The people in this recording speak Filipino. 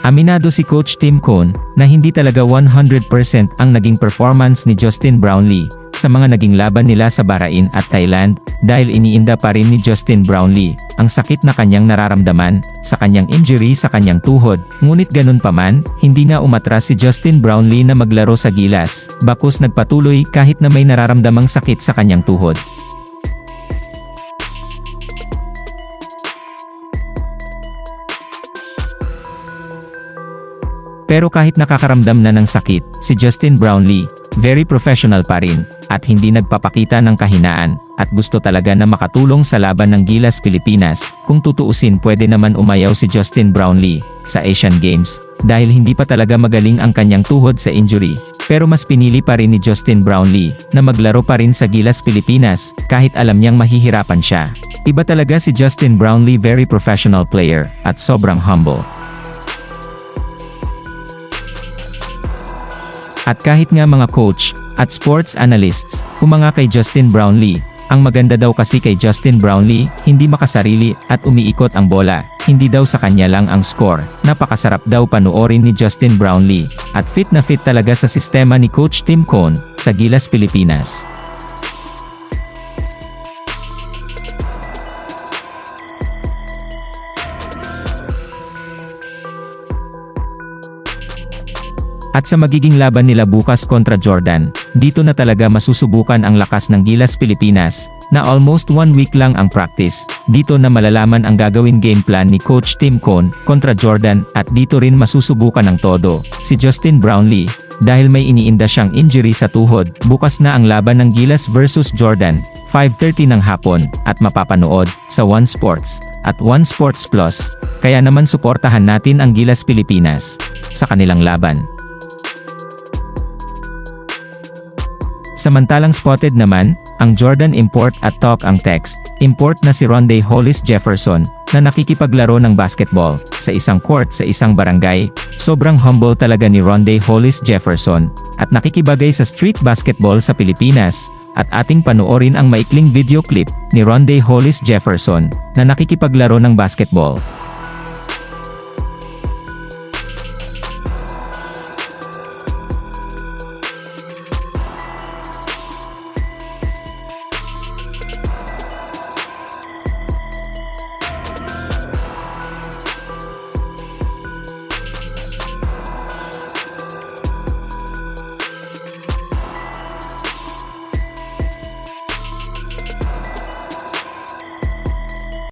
Aminado si Coach Tim Cone na hindi talaga 100% ang naging performance ni Justin Brownlee sa mga naging laban nila sa Bahrain at Thailand dahil iniinda pa rin ni Justin Brownlee ang sakit na kanyang nararamdaman sa kanyang injury sa kanyang tuhod. Ngunit ganun pa man, hindi nga umatras si Justin Brownlee na maglaro sa Gilas, bakos nagpatuloy kahit na may nararamdamang sakit sa kanyang tuhod. Pero kahit nakakaramdam na ng sakit, si Justin Brownlee, very professional pa rin, at hindi nagpapakita ng kahinaan, at gusto talaga na makatulong sa laban ng Gilas Pilipinas. Kung tutuusin, pwede naman umayaw si Justin Brownlee sa Asian Games, dahil hindi pa talaga magaling ang kanyang tuhod sa injury. Pero mas pinili pa rin ni Justin Brownlee na maglaro pa rin sa Gilas Pilipinas, kahit alam niyang mahihirapan siya. Iba talaga si Justin Brownlee, very professional player, at sobrang humble. At kahit nga mga coach at sports analysts humanga kay Justin Brownlee, ang maganda daw kasi kay Justin Brownlee, hindi makasarili at umiikot ang bola, hindi daw sa kanya lang ang score. Napakasarap daw panoorin ni Justin Brownlee, at fit na fit talaga sa sistema ni Coach Tim Cone sa Gilas Pilipinas. At sa magiging laban nila bukas kontra Jordan, dito na talaga masusubukan ang lakas ng Gilas Pilipinas, na almost 1 week lang ang practice. Dito na malalaman ang gagawin game plan ni Coach Tim Cone kontra Jordan, at dito rin masusubukan ng todo si Justin Brownlee, dahil may iniinda siyang injury sa tuhod. Bukas na ang laban ng Gilas versus Jordan, 5:30 ng hapon, at mapapanood sa One Sports at One Sports Plus. Kaya naman suportahan natin ang Gilas Pilipinas sa kanilang laban. Samantalang spotted naman, ang Jordan import at talk ang text import na si Rondae Hollis Jefferson, na nakikipaglaro ng basketball sa isang court sa isang barangay. Sobrang humble talaga ni Rondae Hollis Jefferson, at nakikibagay sa street basketball sa Pilipinas. At ating panoorin ang maikling video clip ni Rondae Hollis Jefferson, na nakikipaglaro ng basketball.